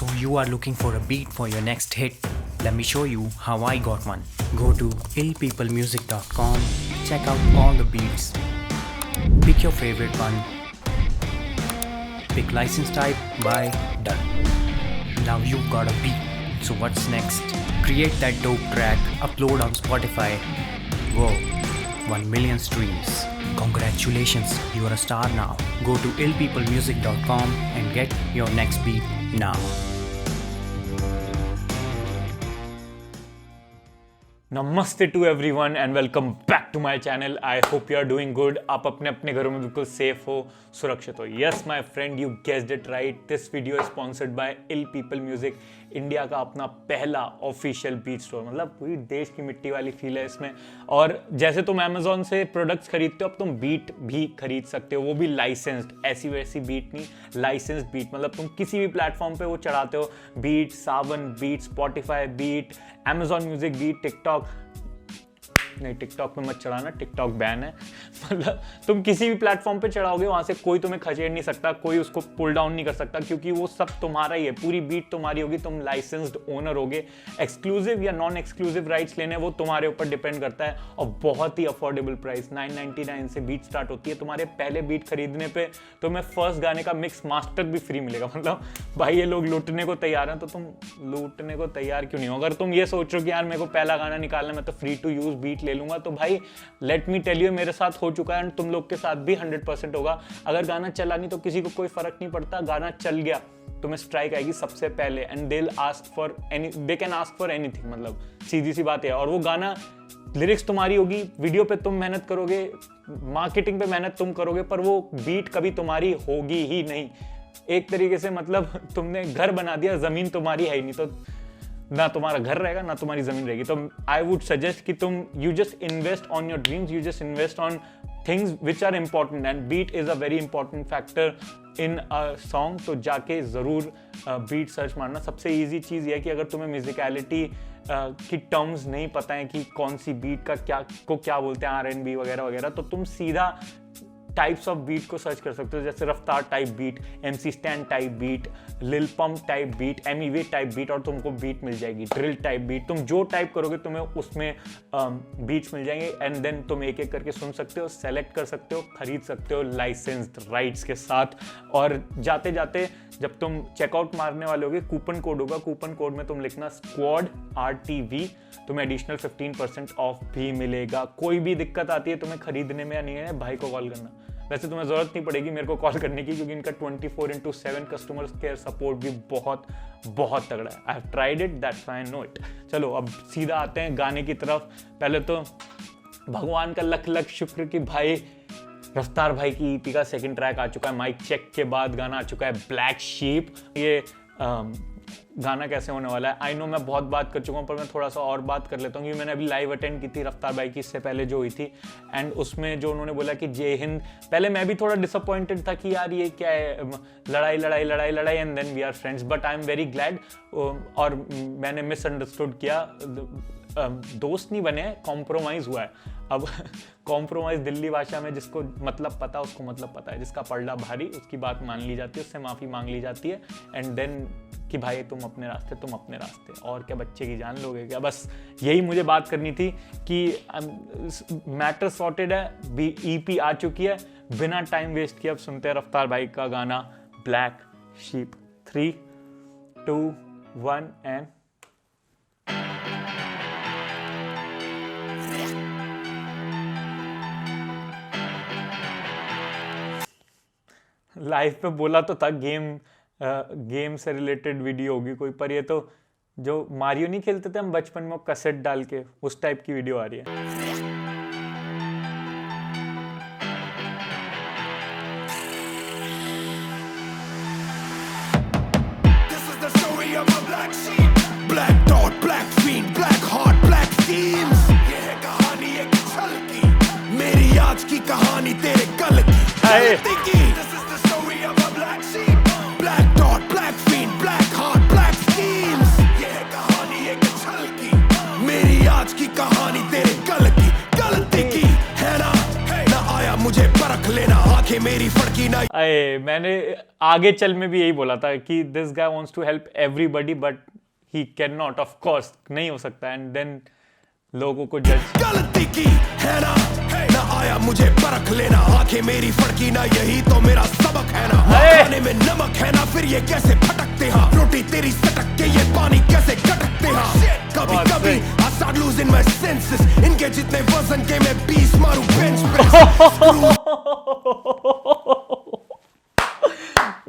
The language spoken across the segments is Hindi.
So you are looking for a beat for your next hit? Let me show you how I got one. Go to illpeoplemusic.com, check out all the beats, pick your favorite one, pick license type, buy, done. Now you've got a beat. So what's next? Create that dope track, upload on Spotify. Whoa, 1 million streams. Congratulations, you are a star now. Go to illpeoplemusic.com and get your next beat now. नमस्ते to everyone and welcome back to my channel. I hope you are doing good. आप अपने अपने घरों में बिल्कुल सेफ हो, सुरक्षित हो. Yes my friend, you guessed it right. This video is sponsored by ill people music, India का अपना पहला ऑफिशियल बीट स्टोर. मतलब पूरी देश की मिट्टी वाली फील है इसमें. और जैसे तुम अमेजोन से प्रोडक्ट्स खरीदते हो, अब तुम बीट भी खरीद सकते हो, वो भी लाइसेंस्ड. ऐसी वैसी बीट नहीं, लाइसेंस्ड बीट. मतलब तुम किसी भी प्लेटफॉर्म पे वो चढ़ाते हो. Beat Saavn, beat Spotify, beat Amazon music, beat TikTok. नहीं, टिकटॉक पे मत चढ़ाना, टिकटॉक बैन है. मतलब तुम किसी भी प्लेटफॉर्म पे चढ़ाओगे, वहां से कोई तुम्हें खचेड़ नहीं सकता, कोई उसको पुल डाउन नहीं कर सकता, क्योंकि वो सब तुम्हारा ही है. पूरी बीट तुम्हारी होगी, तुम लाइसेंस्ड ओनर होगे. एक्सक्लूसिव या नॉन एक्सक्लूसिव राइट्स लेने वो तुम्हारे ऊपर डिपेंड करता है. और बहुत ही अफोर्डेबल प्राइस, 999 से बीट स्टार्ट होती है. तुम्हारे पहले बीट खरीदने पे तुम्हें फर्स्ट गाने का मिक्स मास्टर भी फ्री मिलेगा. मतलब भाई, ये लोग लूटने को तैयार हैं, तो तुम लूटने को तैयार क्यों नहीं हो? अगर तुम ये सोच रहे हो कि यार मेरे को पहला गाना निकालना, मैं तो फ्री टू यूज बीट ले लूंगा, तो भाई लेट मी टेल यू, मेरे साथ हो चुका है एंड तुम लोग के साथ भी 100% होगा. अगर गाना चला नहीं तो किसी को कोई फर्क नहीं पड़ता. गाना चल गया, तुम्हें स्ट्राइक आएगी सबसे पहले and they can ask for anything. मतलब सीधी सी बात है. और वो गाना, लिरिक्स तुम्हारी होगी, वीडियो पे तुम मेहनत करोगे, मार्केटिंग पे मेहनत तुम करोगे, पर वो बीट कभी तुम्हारी होगी ही नहीं. एक तरीके से मतलब तुमने घर बना दिया, जमीन तुम्हारी है ही नहीं, तो ना तुम्हारा घर रहेगा ना तुम्हारी जमीन रहेगी. तो आई वुड सजेस्ट कि तुम you just invest on your dreams, you just invest on things which are important, and beat is a very important factor in a song. तो जाके जरूर बीट सर्च मारना. सबसे ईजी चीज़ यह है कि अगर तुम्हें म्यूजिकलिटी की टर्म्स नहीं पता है कि कौन सी बीट का क्या बोलते हैं, R&B वगैरह वगैरह, तो तुम सीधा टाइप्स ऑफ बीट को सर्च कर सकते हो. जैसे Raftaar type beat, MC Stan type beat, Lil Pump type beat, MEV type beat, और तुमको बीट मिल जाएगी. ड्रिल टाइप बीट, तुम जो टाइप करोगे तुम्हें उसमें बीट्स मिल जाएंगे. एंड देन तुम एक एक करके सुन सकते हो, सेलेक्ट कर सकते हो, खरीद सकते हो लाइसेंस्ड राइट्स के साथ. और जाते जाते जब तुम चेकआउट मारने वाले होगे, कूपन कोड होगा, कूपन कोड में तुम लिखना स्क्वाड RTV, तुम्हें एडिशनल 15% ऑफ भी मिलेगा. कोई भी दिक्कत आती है तुम्हें खरीदने में या नहीं है, भाई को कॉल करना. वैसे तुम्हें जरूरत नहीं पड़ेगी मेरे को कॉल करने की, क्योंकि इनका 24/7 कस्टमर केयर सपोर्ट भी बहुत बहुत तगड़ा है. I have tried it, that's why I know it. चलो अब सीधा आते हैं गाने की तरफ. पहले तो भगवान का लख लख शुक्र कि भाई रफ्तार भाई की EP का सेकंड ट्रैक आ चुका है. माइक चेक के बाद गाना आ चुका है, ब्लैक शीप. ये गाना कैसे होने वाला है, आई नो मैं बहुत बात कर चुका हूँ, पर मैं थोड़ा सा और बात कर लेता हूँ. क्योंकि मैंने अभी लाइव अटेंड की थी रफ्तार भाई की, इससे पहले जो हुई थी, एंड उसमें जो उन्होंने बोला कि जय हिंद, पहले मैं भी थोड़ा डिसअपॉइंटेड था कि यार ये क्या है, लड़ाई लड़ाई लड़ाई लड़ाई and then we are friends. But I am very glad. और मैंने मिसअंडरस्टूड किया, दोस्त नहीं बने, कॉम्प्रोमाइज हुआ है. अब कॉम्प्रोमाइज दिल्ली भाषा में जिसको मतलब पता उसको मतलब पता है, जिसका पलड़ा भारी उसकी बात मान ली जाती है, उससे माफ़ी मांग ली जाती है. एंड देन कि भाई तुम अपने रास्ते, और क्या बच्चे की जान लोगे क्या. बस यही मुझे बात करनी थी कि मैटर सॉर्टेड है, EP आ चुकी है. बिना टाइम वेस्ट किए अब सुनते हैं रफ्तार भाई का गाना ब्लैक शीप. 3, 2, 1 एंड लाइव पे बोला तो था गेम से रिलेटेड वीडियो होगी कोई, पर ये तो जो मारियो नहीं खेलते थे हम बचपन में कैसेट डाल के, उस टाइप की वीडियो आ रही है. Black dot, black fiend, black heart, black schemes. ये है कहानी एक छल की, मेरी आज की कहानी तेरे कल की. This is the story of a black sheep. Black dot, black fiend, black heart, black schemes. ये है कहानी एक छल की, मेरी आज की कहानी तेरे कल की. गलती की है ना आया मुझे परख लेना, आंखें मेरी फड़की ना अरे मैंने आगे चल में भी यही बोला था कि this guy wants to help everybody but he can not, of course नहीं हो सकता, एंड देन लोगों को जज। गलती की है ना आया मुझे परख लेना, आंखें मेरी फड़की ना, यही तो मेरा सबक है ना। खाने में नमक है ना, फिर ये कैसे फटकते हैं, रोटी तेरी सटक के ये पानी कैसे कटकते हैं। कभी कभी I start losing my senses, इनके जितने वजन के मैं 20 मारूं बेंच प्रेस।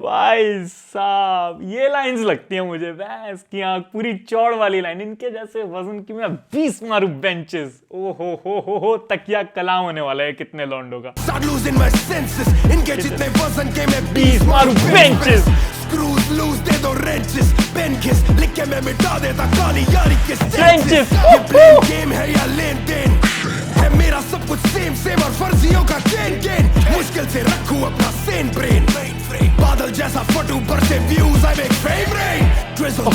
भाई साहब ये लाइंस लगती हैं मुझे, भैंस की आंख पूरी चौड़ वाली लाइन, इनके जैसे वजन की मैं 20 मारूं बेंचेस। ओ हो तकिया कलाम होने वाला है कितने लौंडों का। Start losing my senses, इनके जितने वजन के मैं 20 मारूं बेंचेस। Screws loose दे दो wrenches, पेन किस लिख के मैं मिटा देता कहानी यारी के Trenches। ये blame game है या लेन देन है, मेरा सब कुछ सेम और फर्जियों का गेन मुश्किल से रखूं अपना सेन ब्रेन, बादल जैसा फटू पर से views I make fame rain, drizzle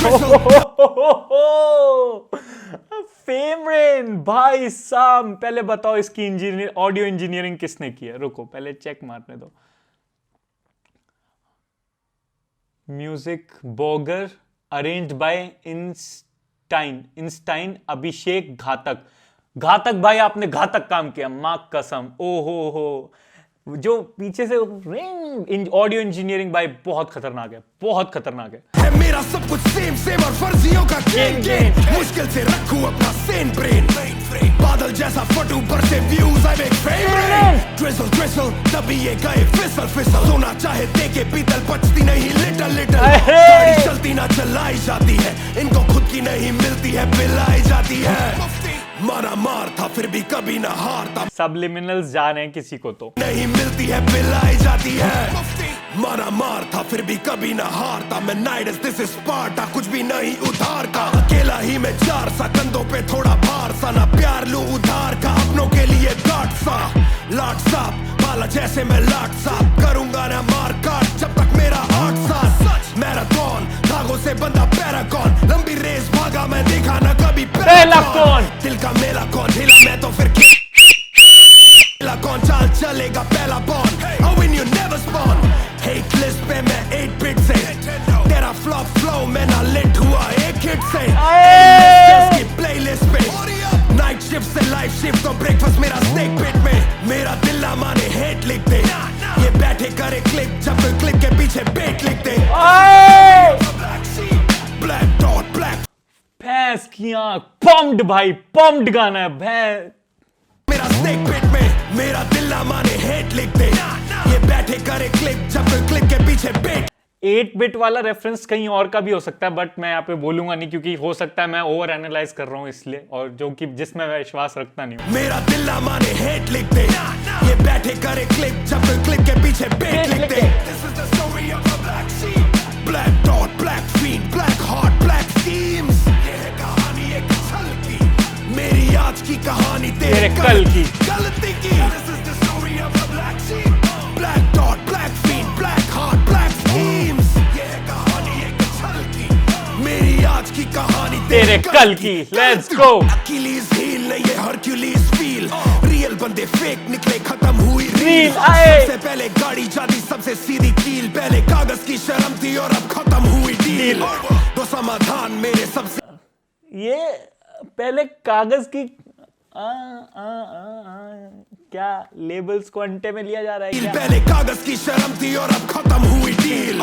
fame rain. भाई साहब पहले बताओ इसकी ऑडियो इंजीनियरिंग किसने की है? रुको पहले चेक मारने दो। म्यूजिक बोगर, arranged by Einstein Abhishek Ghatak भाई आपने घातक काम किया, मां कसम। ओ हो जो पीछे से ऑडियो इंजीनियरिंग भाई बहुत खतरनाक है। मेरा सब कुछ सेम और फर्जियों का गेन मुश्किल से रखूं अपना सेन ब्रेन, बादल जैसा फटू पर से views I make fame rain, drizzle तभी ये गए फिसल सोना चाहे देके पीतल बचती नहीं लिटल गाड़ी चलती ना चलाई जाती है, इनको खुद की नहीं मिलती है पिलाई जाती है, मारा मार था फिर भी कभी ना हारता, सबलिमिनल्स जा रहे हैं किसी को तो नहीं मिलती है पिलाई जाती है, मारा मार था फिर भी कभी ना हारता, मैं नाइडस दिस इज स्पार्टा, कुछ भी नहीं उधार का, अकेला ही मैं 4 सा, कंधों पे थोड़ा भार सा, ना प्यार लूं उधार का, अपनों के लिए गाट सा, लाट साफ बाला जैसे मैं लाट साफ करूंगा ना मार काट जब तक मेरा 8 साल, मैराथन धागों से बंधा पैरागॉन, लंबी रेस भागा मैं देखा ना कभी पहला कौन, दिल का मेला कौन हिला मैं तो फिर कौन चाल चलेगा पहला बॉन, oh when you never spawn, hate list पे मैं 8 बिट से, तेरा फ्लॉप फ्लो में ना लेट हुआ एक हिट से, की प्लेलिस्ट पे, नाइट शिफ्ट से लाइफ शिफ्ट तो ब्रेकफास्ट मेरा स्नेक पिट में, मेरा दिल ना माने हेट लिख दे, ये बैठे करे क्लिक जब कोई क्लिक के पीछे बेट लिख दे, ब्लैक डॉट ब्लैक भैंस की आंख, पम्प्ड भाई, पम्प्ड गाना है भैंस, मेरा स्नेक पिट में, मेरा दिल ना माने हेट लिख दे, ये बैठे करे क्लिक जब कोई क्लिक के पीछे बेट। 8 बिट वाला रेफरेंस कहीं और का भी हो सकता है बट मैं यहाँ पे बोलूंगा नहीं क्योंकि हो सकता है मैं ओवर एनालाइज कर रहा हूँ इसलिए, और जो कि जिसमें मैं विश्वास रखता नहीं हूँ। मेरा दिल ना माने हेट लिख दे, ये बैठे करे क्लिक जब कोई क्लिक के पीछे बेट लिख दे, This is the story of a black sheep, black dot, black fiend, black heart, black schemes, ये है कहानी एक छल की, मेरी आज की कहानी तेरे कल की गलती की, This is the story of a black sheep, black dot, black fiend, black heart, black schemes, ये है कहानी एक छल की, मेरी आज की कहानी तेरे कल की। Let's go। अकीलीज हील नहीं ये हरक्यूलीज फील, रियल बंदे फेक निकले खत्म हुई रील, सबसे पहले गाड़ी जाती सबसे सीधी कील, पहले कागज की शर्म थी और अब खत्म हुई डील, तो समाधान मेरे सबसे, ये पहले कागज की क्या लेबल्स को अंटे में लिया जा रहा है क्या? पहले कागज की शर्म थी और अब खत्म हुई डील,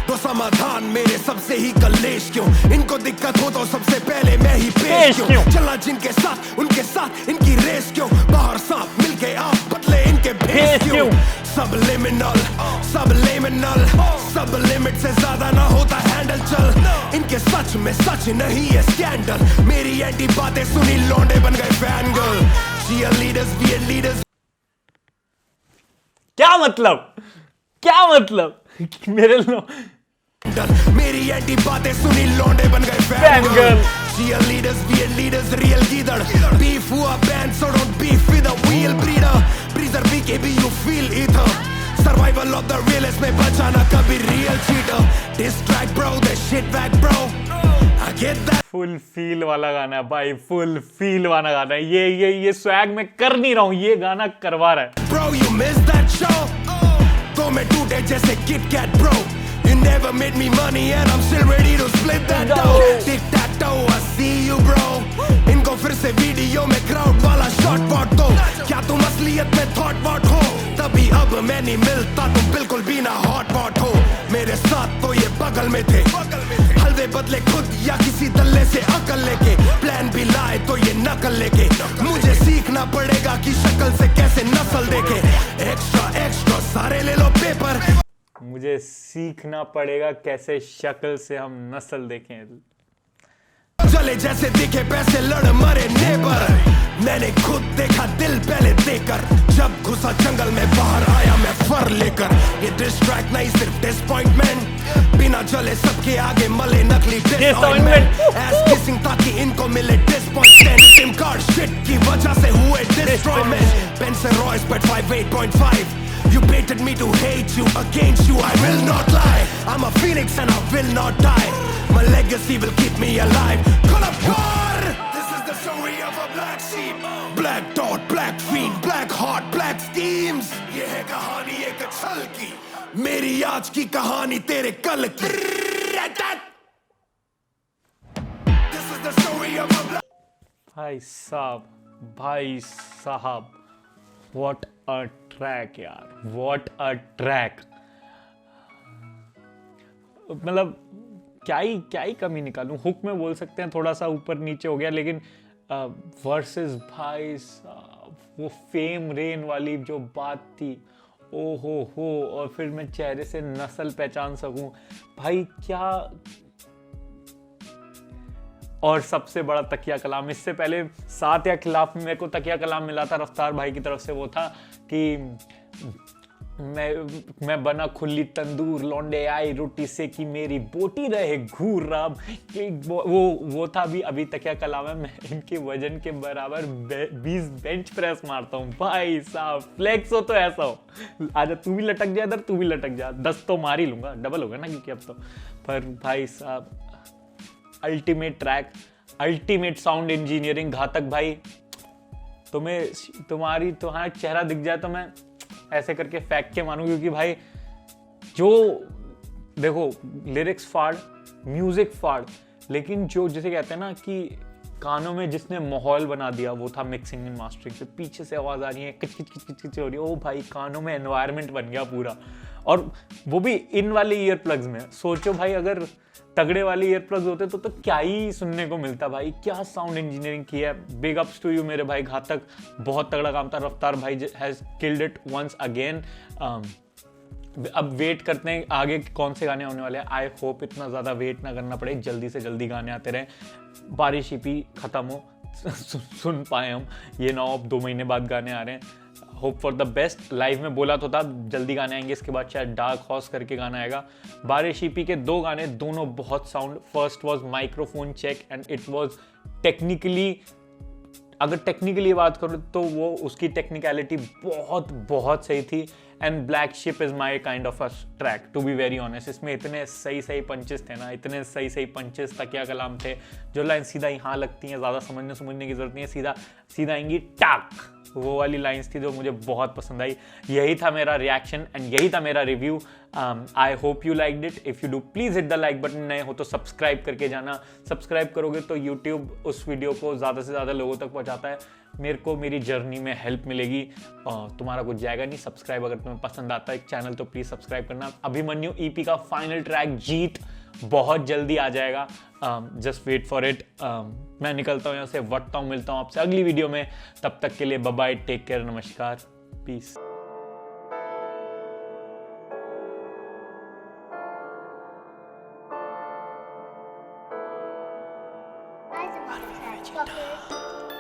तो समाधान मेरे सबसे ही कलेश क्यों, इनको दिक्कत हो तो सबसे पहले मैं ही पेश क्यों, चला जिनके साथ उनके साथ इनकी रेस क्यों, बाहर सांप मिलके आप बदले इनके भेस क्यों, सबलिमिनल सब लिमिट से ज्यादा ना होता हैंडल चल, इनके सच में सच नहीं है स्कैंडल, मेरी एंटी बातें सुनी लौंडे बन गए fan girl, cheerleaders be leaders, क्या मतलब मेरे मेरी एंटी बातें सुनी लौंडे बन गए fan girl, cheerleaders be leaders real गीदड़, beef हुआ band so don't beef with a wheel breeder, breezer BKB you feel ether, survival of the realest में बचाना कभी real cheater, distract bro the shit back bro, I get that, full feel वाला गाना है भाई, फुल फील वाला गाना है, ये स्वैग में कर नहीं रहा हूँ, ये गाना करवा रहा है। Bro you missed that show, video में टूटे जैसे Kit Kat bro You never made me money and I'm still ready to split that dough Tic-tac-toe, I see you bro इनको फिर से वीडियो में क्राउड वाला शॉट वॉट दो क्या तुम असलियत में थॉट वॉट हो तभी अब मैं नहीं मिलता तुम बिल्कुल भी ना हॉट वॉट हो मेरे साथ तो ये बगल में थे हलवे बदले खुद या किसी दल्ले से अकल लेके प्लान भी लाए तो ये नकल लेके मुझे सीखना पड़ेगा कि शक्ल से कैसे नस्ल देखे एक्स्ट्रा एक्स्ट्रा सारे ले लो पेपर मुझे सीखना पड़ेगा कैसे शक्ल से हम नस्ल देखें चले जैसे दिखे पैसे लड़ मरे नेबर मैंने खुद देखा दिल पहले देकर जब घुसा जंगल में बाहर आया मैं फर लेकर ये डिस्ट्रैक्ट नहीं सिर्फ डिसअपॉइंटमेंट बिना जले सबके आगे मले नकली डिसअपॉइंटमेंट एस किसिंग ताकि इनको मिले डिसअपॉइंटमेंट सिम कार्ड शिट की वजह से हुए destroyment Benson Royce but 58.5 You baited me to hate you, against you I will not lie I'm a phoenix and I will not die My legacy will keep me alive Call up war This is the story of a black sheep Black dot, black fiend, black heart, black schemes ये है कहानी एक छल की मेरी आज की कहानी तेरे कल की This is the story of a black भाई साहब व्हाट अ ट्रैक यार व्हाट अ ट्रैक मतलब क्या ही कमी निकालूं हुक में बोल सकते हैं थोड़ा सा ऊपर नीचे हो गया लेकिन वर्सेस भाई साहब वो फेम रेन वाली जो बात थी ओहो हो और फिर मैं चेहरे से नस्ल पहचान सकूं भाई क्या और सबसे बड़ा तकिया कलाम इससे पहले 7 या खिलाफ मेरे को तकिया कलाम मिला था रफ्तार भाई की तरफ से वो था कि मैं बना खुली तंदूर लौंडे आई रोटी से कि मेरी बोटी रहे घूर रब वो था अभी तकिया कलाम है मैं इनके वजन के बराबर 20 बेंच प्रेस मारता हूँ भाई साहब फ्लेक्स हो तो ऐसा हो आजा तू भी लटक जा इधर तू भी लटक जा 10 तो मार ही लूंगा डबल होगा ना क्योंकि अब तो पर भाई साहब ultimate track ultimate sound engineering घातक भाई तुम्हारा चेहरा दिख जाए तो मैं ऐसे करके फेंक के मानूं क्योंकि भाई जो देखो लिरिक्स फाड़ म्यूजिक फाड़ लेकिन जो जिसे कहते हैं ना कि कानों में जिसने माहौल बना दिया वो था मिक्सिंग एंड मास्टरिंग से पीछे से आवाज आ रही है किच किच किच किच हो रही है ओ भाई कानों में एनवायरनमेंट बन गया पूरा और वो भी इन वाले ईयर प्लग्स में सोचो भाई अगर तगड़े वाले ईयर प्लग्स होते तो क्या ही सुनने को मिलता भाई क्या साउंड इंजीनियरिंग की है बिग अप्स टू यू मेरे भाई घातक बहुत तगड़ा काम था रफ्तार भाई has killed it once again अब वेट करते हैं आगे कौन से गाने होने वाले हैं आई होप इतना ज़्यादा वेट ना करना पड़े जल्दी से जल्दी गाने आते रहे बारिश ही खत्म हो सुन पाए हम ये ना अब 2 महीने बाद गाने आ रहे हैं hope for the best live में बोला तो था जल्दी गाने आएंगे इसके बाद शायद डार्क हॉर्स करके गाना आएगा बारिश ईपी के 2 गाने दोनों बहुत sound first was microphone check and it was technically अगर टेक्निकली बात करूँ तो वो उसकी टेक्निकलिटी बहुत सही थी and black ship is my kind of a track to be very honest इसमें इतने सही पंचेस थे ना इतने सही पंचेस तकिया कलाम थे जो लाइन सीधा यहाँ लगती हैं ज़्यादा समझने की जरूरत नहीं है सीधा आएंगी टाक वो वाली लाइंस थी जो मुझे बहुत पसंद आई यही था मेरा रिएक्शन एंड यही था मेरा review I hope you liked it if you do please hit the like button नए हो तो सब्सक्राइब करके जाना सब्सक्राइब करोगे तो यूट्यूब उस वीडियो को ज़्यादा से ज़्यादा लोगों तक पहुँचाता है मेरे को मेरी जर्नी में हेल्प मिलेगी तुम्हारा कुछ जाएगा नहीं सब्सक्राइब अगर तुम्हें पसंद आता है एक चैनल तो प्लीज़ सब्सक्राइब करना अभिमन्यु ईपी का फाइनल ट्रैक जीत बहुत जल्दी आ जाएगा जस्ट वेट फॉर इट मैं निकलता हूँ यहाँ से वटता हूँ मिलता हूँ आपसे अगली वीडियो में तब तक के लिए बाय बाय टेक केयर नमस्कार पीस Fuckers.